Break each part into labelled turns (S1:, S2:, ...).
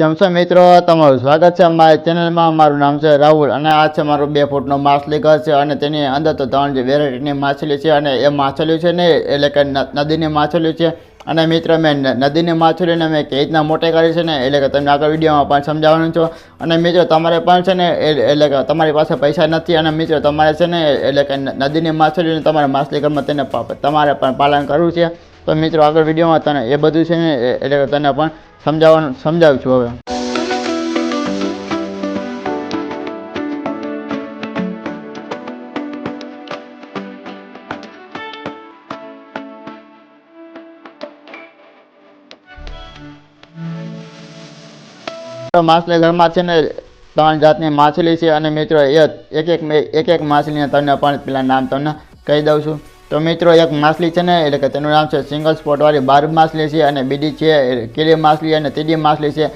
S1: કેમ છો મિત્રો, તમારું સ્વાગત છે અમારી ચેનલમાં। મારું નામ છે રાહુલ અને આ છે મારું 2 ફૂટનો માછલી ઘર છે અને તેની અંદર તો 3 વેરાયટીની માછલી છે અને એ માછલી છે ને એટલે કે નદીની માછલી છે। અને મિત્રો મેં નદીની માછલીને મેં કઈ રીતના મોટી કરી છે ને એટલે કે તમને આગળ વિડીયોમાં પણ સમજાવવાનું છું। અને મિત્રો તમારે પણ છે ને એટલે કે તમારી પાસે પૈસા નથી અને મિત્રો તમારે છે ને એટલે કે નદીની માછલીને તમારે માછલી ઘરમાં તેને તમારે પણ પાલન કરવું છે। તો મિત્રો આગળ વિડીયોમાં તને એ બધું છે ને એટલે કે તને પણ સમજાવું છું। હવે માછલી ઘરમાં છે ને 3 જાતની માછલી છે અને મિત્રો એક એક માછલીને તમને પણ પેલા નામ તમને કહી દઉં છું। તો મિત્રો એક માછલી છે ને એટલે કે તેનું નામ છે સિંગલ સ્પોટ વાળી બાર્બ માછલી છે અને બીજી છે કીડી માછલી અને ત્રીજી માછલી છે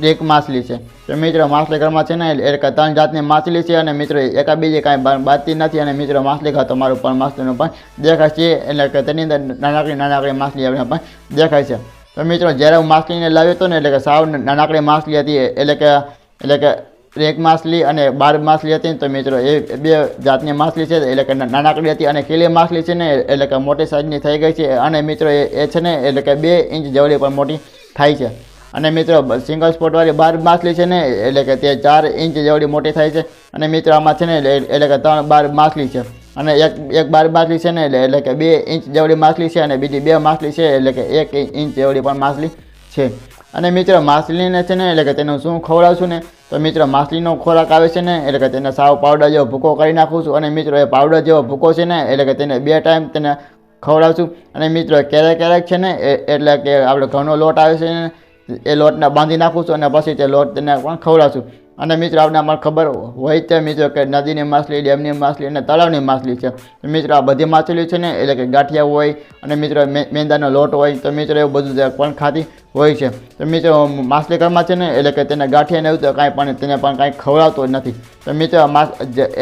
S1: એક માછલી છે। તો મિત્રો માછલી ઘરમાં છે ને એટલે કે 3 જાતની માછલી છે અને મિત્રો એકાબીજી કાંઈ બાતી નથી અને મિત્રો માછલી ઘર તમારું પણ માછલીનું પણ દેખાય છે એટલે કે તેની અંદર નાનકડી માછલી આપણે પણ દેખાય છે। તો મિત્રો જ્યારે હું માછલીને લાવ્યો હતો ને એટલે કે સાવ નાનકડી માછલી હતી એટલે કે એક માછલી અને બાર્બ માછલી હતી। તો મિત્રો એ 2 જાતની માછલી છે એટલે કે નાનકડી હતી અને કીડી માછલી છે ને એટલે કે મોટી સાઈઝની થઈ ગઈ છે અને મિત્રો એ છે ને એટલે કે 2 ઇંચ જેવડી પણ મોટી થાય છે। અને મિત્રો સિંગલ સ્પોટ વાળી બાર્બ માછલી છે ને એટલે કે તે 4 ઇંચ જેવડી મોટી થાય છે। અને મિત્રો આમાં છે ને એટલે કે 3 બાર્બ માછલી છે અને એક બાર્બ માછલી છે ને એટલે કે 2 ઇંચ જેવડી માછલી છે અને બીજી 2 માછલી છે એટલે કે 1 ઇંચ જેવડી પણ માછલી છે। અને મિત્રો માછલીને છે ને એટલે કે તેનું શું ખવડાવશું ને તો મિત્રો માછલીનો ખોરાક આવે છે ને એટલે કે તેને સાવ પાવડર જેવો ભૂકો કરી નાખું છું અને મિત્રો એ પાવડર જેવો ભૂકો છે ને એટલે કે તેને 2 ટાઈમ તેને ખવડાવશું। અને મિત્રો ક્યારેક છે ને એટલે કે આપણે ઘઉંનો લોટ આવે છે ને એ લોટને બાંધી નાખું છું અને પછી તે લોટ તેને પણ ખવડાવશું। અને મિત્રો આપણે ખબર હોય છે મિત્રો કે નદીની માછલી, ડેમની માછલી અને તળાવની માછલી છે। તો મિત્રો આ બધી માછલી છે ને એટલે કે ગાંઠિયા હોય અને મિત્રો મેંદાનો લોટ હોય તો મિત્રો એવું બધું પણ ખાતી હોય છે। તો મિત્રો માછલી ઘરમાં છે ને એટલે કે તેને ગાંઠિયા ને એવું તો કાંઈ પણ તેને પણ કાંઈ ખવડાવતો નથી। તો મિત્રો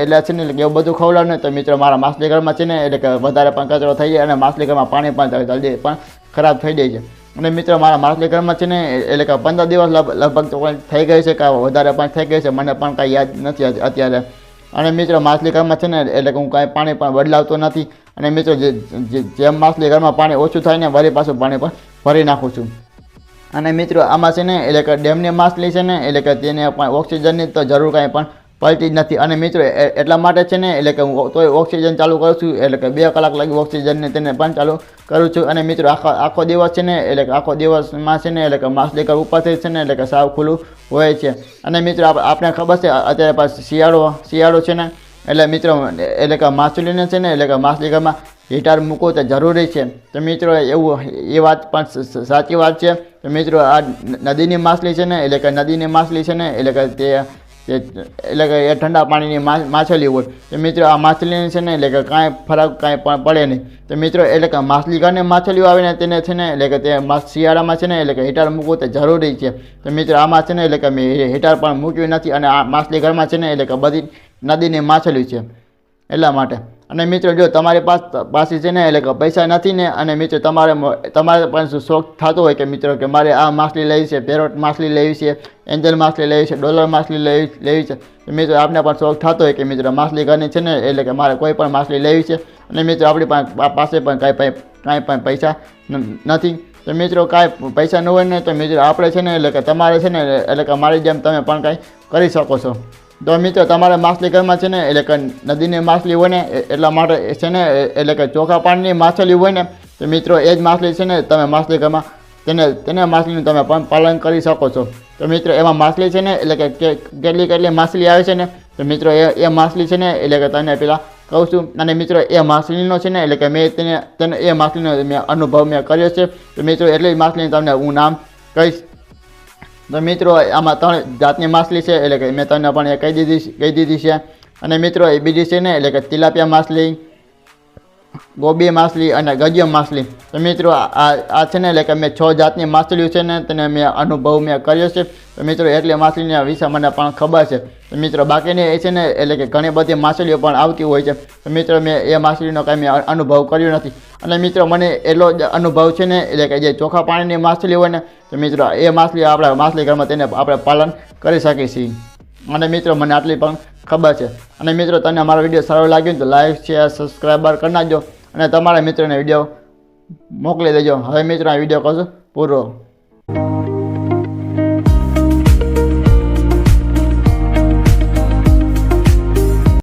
S1: એટલે છે ને એટલે એવું બધું ખવડાવ ને તો મિત્રો મારા માછલી ઘરમાં છે ને એટલે કે વધારે પણ કચરો થઈ જાય અને માછલી ઘરમાં પાણી પણ જલ્દી પણ ખરાબ થઈ જાય છે। અને મિત્રો મારા માછલી ઘરમાં છે ને એટલે કે 15 દિવસ લગભગ તો થઈ ગઈ છે કે વધારે પણ થઈ ગઈ છે, મને પણ કાંઈ યાદ નથી અત્યારે। અને મિત્રો માછલી ઘરમાં છે ને એટલે કે હું કાંઈ પાણી પણ બદલાવતો નથી અને મિત્રો જેમ માછલી ઘરમાં પાણી ઓછું થાય ને વળી પાછું પાણી પણ ભરી નાખું છું। અને મિત્રો આમાં છે ને એટલે કે ડેમની માછલી છે ને એટલે કે તેને પણ ઓક્સિજનની તો જરૂર કાંઈ પણ પડતી જ નથી। અને મિત્રો એટલા માટે છે ને એટલે કે હું તોય ઓક્સિજન ચાલુ કરું છું એટલે કે 2 કલાક લાગી ઓક્સિજનને તેને પણ ચાલુ કરું છું। અને મિત્રો આખો દિવસ છે ને એટલે કે આખો દિવસમાં છે ને એટલે કે માછલી ઘર ઉપરથી છે ને એટલે કે સાવ ખુલ્લું હોય છે। અને મિત્રો આપણે ખબર છે અત્યારે પાછું શિયાળો છે ને એટલે મિત્રો એટલે કે માછલીને છે ને એટલે કે માછલી ઘરમાં હીટર મૂકવું તો જરૂરી છે। તો મિત્રો એવું એ વાત પણ સાચી વાત છે। તો મિત્રો આ નદીની માછલી છે ને એટલે કે નદીની માછલી છે ને એટલે કે એટલે કે એ ઠંડા પાણીની માછલી હોય તો મિત્રો આ માછલીને છે ને એટલે કે કાંઈ પણ પડે નહીં। તો મિત્રો એટલે કે માછલી ઘરની માછલીઓ આવીને તેને છે ને એટલે કે તે શિયાળામાં છે ને એટલે કે હીટર મૂકવું તો જરૂરી છે। તો મિત્રો આમાં છે ને એટલે કે મેં હીટર પણ મૂક્યું નથી અને આ માછલી ઘરમાં છે ને એટલે કે બધી નદીની માછલી છે એટલા માટે। અને મિત્રો જો તમારી પાસે છે ને એટલે કે પૈસા નથી ને અને મિત્રો તમારે પણ શોખ થતો હોય કે મિત્રો કે મારે આ માછલી લેવી છે, પેરોટ માછલી લેવી છે, એન્જલ માછલી લેવી છે, ડોલર માછલી લેવી છે, તો મિત્રો આપણે પણ શોખ થતો હોય કે મિત્રો માછલી ઘરની છે ને એટલે કે મારે કોઈ પણ માછલી લેવી છે અને મિત્રો આપણી પાસે પણ કાંઈ પણ પૈસા નથી। તો મિત્રો કાંઈ પૈસા ન હોય ને તો મિત્રો આપણે છે ને એટલે કે તમારે છે ને એટલે કે મારી જેમ તમે પણ કાંઈ કરી શકો છો। તો મિત્રો તમારે માછલી ઘરમાં છે ને એટલે કે નદીની માછલી હોય ને એટલા માટે છે ને એટલે કે ચોખ્ખા પાણીની માછલી હોય ને તો મિત્રો એ જ માછલી છે ને તમે માછલી ઘરમાં તેને માછલીનું તમે પણ પાલન કરી શકો છો। તો મિત્રો એમાં માછલી છે ને એટલે કે કેટલી માછલી આવે છે ને તો મિત્રો એ માછલી છે ને એટલે કે તમને પેલા કહું છું। અને મિત્રો એ માછલીનો છે ને એટલે કે મેં તેને એ માછલીનો મેં અનુભવ મેં કર્યો છે। તો મિત્રો એટલી જ માછલીનું તમને હું નામ કહીશ। તો મિત્રો આમાં 3 જાતની માછલી છે એટલે કે મેં તમને પણ એ કહી દીધી છે। અને મિત્રો એ બીજી છે ને એટલે કે તિલાપિયા માછલી, ગોબી માછલી અને ગજિયમ માછલી. તો મિત્રો આ છે ને એટલે કે મેં 6 જાતની માછલીઓ છે ને તેને મેં અનુભવ મેં કર્યો છે. તો મિત્રો એટલી માછલીના વિશે મને પણ ખબર છે. તો મિત્રો બાકીની એ છે ને એટલે કે ઘણી બધી માછલીઓ પણ આવતી હોય છે. તો મિત્રો મેં એ માછલીનો કાંઈ મેં અનુભવ કર્યો નથી. અને મિત્રો મને એટલો જ અનુભવ છે ને એટલે કે જે ચોખ્ખા પાણીની માછલી હોય ને તો મિત્રો એ માછલી આપણા માછલી ઘરમાં તેને આપણે પાલન કરી શકીએ છીએ. અને મિત્રો મને આટલી પણ ખબર છે. અને મિત્રો તને અમારો વિડીયો સારો લાગ્યો તો લાઈક શેર સબસ્ક્રાઈબર કરી નાખજો અને તમારા મિત્રોને વિડીયો મોકલી દેજો. હવે મિત્રો આ વિડીયો કરશું પૂરો.